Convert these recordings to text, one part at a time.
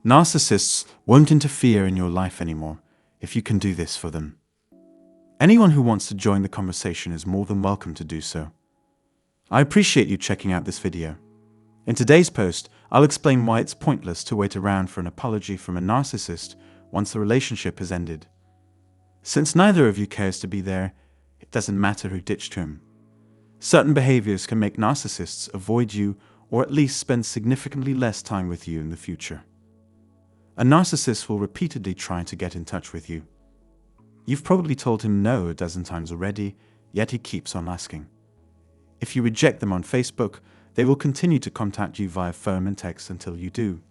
Narcissists won't interfere in your life anymore if you can do this for them. Anyone who wants to join the conversation is more than welcome to do so. I appreciate you checking out this video. In today's post, I'll explain why it's pointless to wait around for an apology from a narcissist once the relationship has ended. Since neither of you cares to be there, it doesn't matter who ditched him. Certain behaviors can make narcissists avoid you or at least spend significantly less time with you in the future. A narcissist will repeatedly try to get in touch with you. You've probably told him no a dozen times already, yet he keeps on asking. If you reject them on Facebook, they will continue to contact you via phone and text until you do.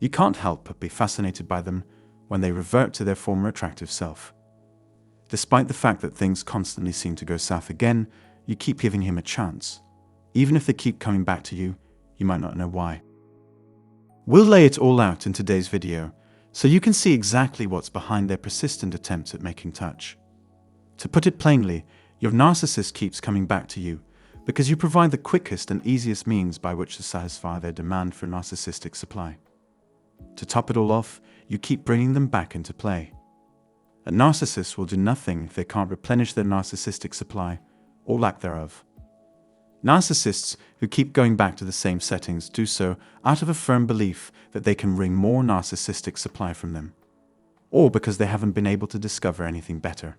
You can't help but be fascinated by them when they revert to their former attractive self. Despite the fact that things constantly seem to go south again, you keep giving him a chance. Even if they keep coming back to you, you might not know why. We'll lay it all out in today's video, so you can see exactly what's behind their persistent attempts at making touch. To put it plainly, your narcissist keeps coming back to you because you provide the quickest and easiest means by which to satisfy their demand for narcissistic supply. To top it all off, you keep bringing them back into play. A narcissist will do nothing if they can't replenish their narcissistic supply, or lack thereof. Narcissists who keep going back to the same settings do so out of a firm belief that they can wring more narcissistic supply from them, or because they haven't been able to discover anything better.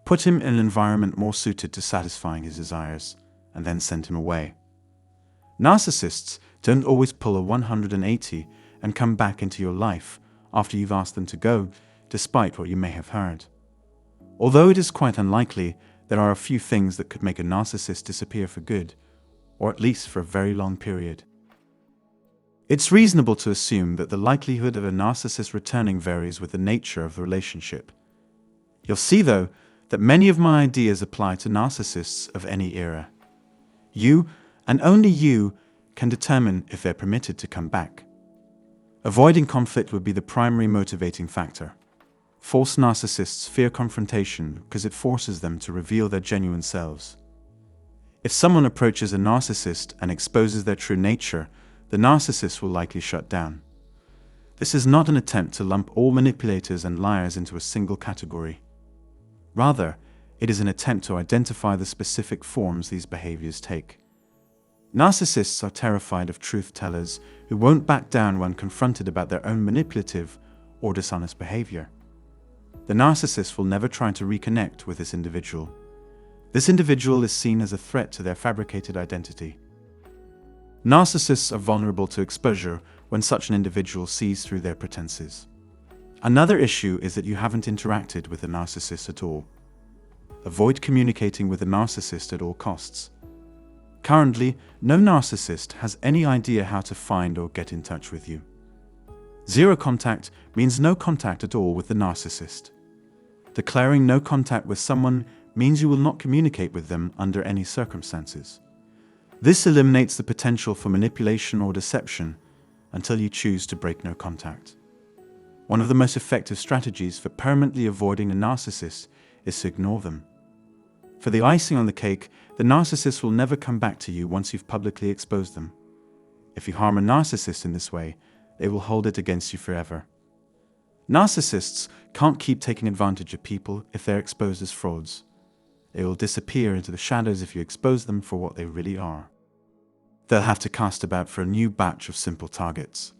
Put him in an environment more suited to satisfying his desires, and then send him away. Narcissists don't always pull a 180 and come back into your life after you've asked them to go, despite what you may have heard. Although it is quite unlikely, there are a few things that could make a narcissist disappear for good, or at least for a very long period. It's reasonable to assume that the likelihood of a narcissist returning varies with the nature of the relationship. You'll see, though, that many of my ideas apply to narcissists of any era. You, and only you, can determine if they're permitted to come back. Avoiding conflict would be the primary motivating factor. False narcissists fear confrontation because it forces them to reveal their genuine selves. If someone approaches a narcissist and exposes their true nature, the narcissist will likely shut down. This is not an attempt to lump all manipulators and liars into a single category. Rather, it is an attempt to identify the specific forms these behaviors take. Narcissists are terrified of truth-tellers who won't back down when confronted about their own manipulative or dishonest behavior. The narcissist will never try to reconnect with this individual. This individual is seen as a threat to their fabricated identity. Narcissists are vulnerable to exposure when such an individual sees through their pretenses. Another issue is that you haven't interacted with a narcissist at all. Avoid communicating with a narcissist at all costs. Currently, no narcissist has any idea how to find or get in touch with you. Zero contact means no contact at all with the narcissist. Declaring no contact with someone means you will not communicate with them under any circumstances. This eliminates the potential for manipulation or deception until you choose to break no contact. One of the most effective strategies for permanently avoiding a narcissist is to ignore them. For the icing on the cake, the narcissist will never come back to you once you've publicly exposed them. If you harm a narcissist in this way, they will hold it against you forever. Narcissists can't keep taking advantage of people if they're exposed as frauds. They will disappear into the shadows if you expose them for what they really are. They'll have to cast about for a new batch of simple targets.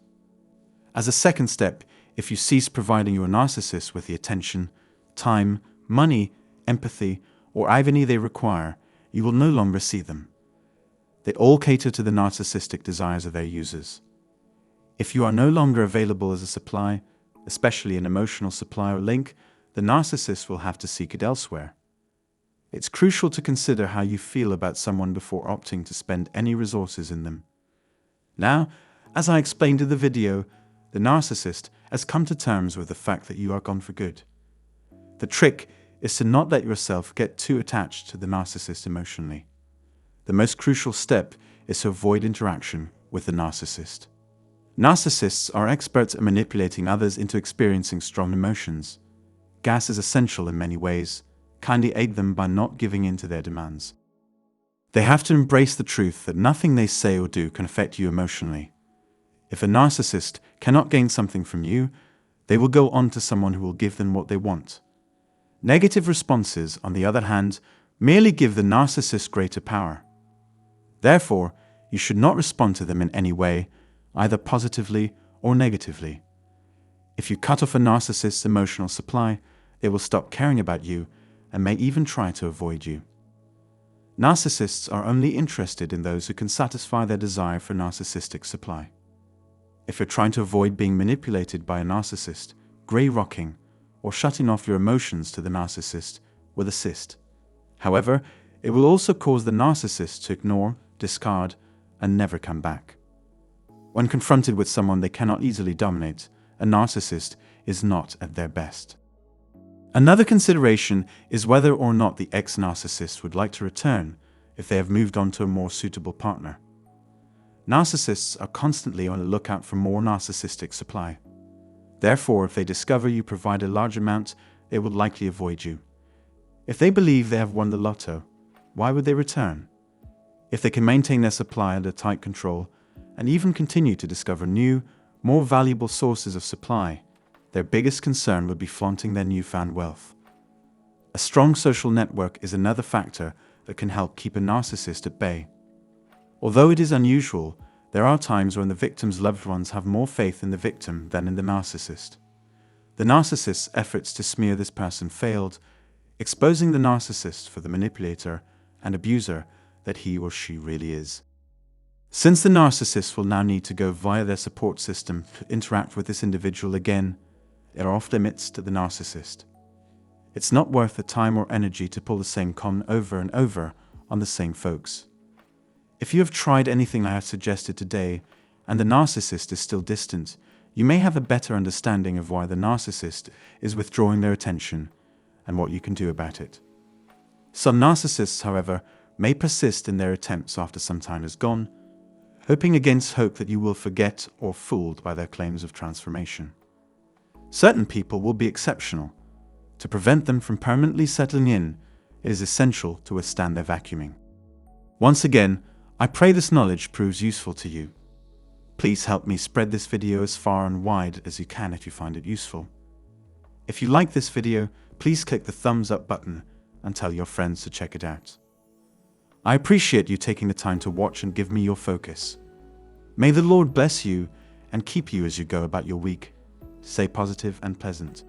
As a second step, if you cease providing your narcissist with the attention, time, money, empathy, or irony they require, you will no longer see them. They all cater to the narcissistic desires of their users. If you are no longer available as a supply, especially an emotional supply or link, the narcissist will have to seek it elsewhere. It's crucial to consider how you feel about someone before opting to spend any resources in them. Now, as I explained in the video, the narcissist has come to terms with the fact that you are gone for good. The trick is to not let yourself get too attached to the narcissist emotionally. The most crucial step is to avoid interaction with the narcissist. Narcissists are experts at manipulating others into experiencing strong emotions. Gas is essential in many ways. Kindly aid them by not giving in to their demands. They have to embrace the truth that nothing they say or do can affect you emotionally. If a narcissist cannot gain something from you, they will go on to someone who will give them what they want. Negative responses, on the other hand, merely give the narcissist greater power. Therefore, you should not respond to them in any way, either positively or negatively. If you cut off a narcissist's emotional supply, they will stop caring about you and may even try to avoid you. Narcissists are only interested in those who can satisfy their desire for narcissistic supply. If you're trying to avoid being manipulated by a narcissist, grey rocking, or shutting off your emotions to the narcissist will assist. However, it will also cause the narcissist to ignore, discard, and never come back. When confronted with someone they cannot easily dominate, a narcissist is not at their best. Another consideration is whether or not the ex-narcissist would like to return if they have moved on to a more suitable partner. Narcissists are constantly on the lookout for more narcissistic supply. Therefore, if they discover you provide a large amount, they will likely avoid you. If they believe they have won the lotto, why would they return? If they can maintain their supply under tight control and even continue to discover new, more valuable sources of supply, their biggest concern would be flaunting their newfound wealth. A strong social network is another factor that can help keep a narcissist at bay. Although it is unusual, there are times when the victim's loved ones have more faith in the victim than in the narcissist. The narcissist's efforts to smear this person failed, exposing the narcissist for the manipulator and abuser that he or she really is. Since the narcissist will now need to go via their support system to interact with this individual again, they are off limits to the narcissist. It's not worth the time or energy to pull the same con over and over on the same folks. If you have tried anything I have suggested today and the narcissist is still distant, you may have a better understanding of why the narcissist is withdrawing their attention and what you can do about it. Some narcissists, however, may persist in their attempts after some time is gone, hoping against hope that you will forget or fooled by their claims of transformation. Certain people will be exceptional. To prevent them from permanently settling in, it is essential to withstand their vacuuming. Once again, I pray this knowledge proves useful to you. Please help me spread this video as far and wide as you can if you find it useful. If you like this video, please click the thumbs up button and tell your friends to check it out. I appreciate you taking the time to watch and give me your focus. May the Lord bless you and keep you as you go about your week. Stay positive and pleasant.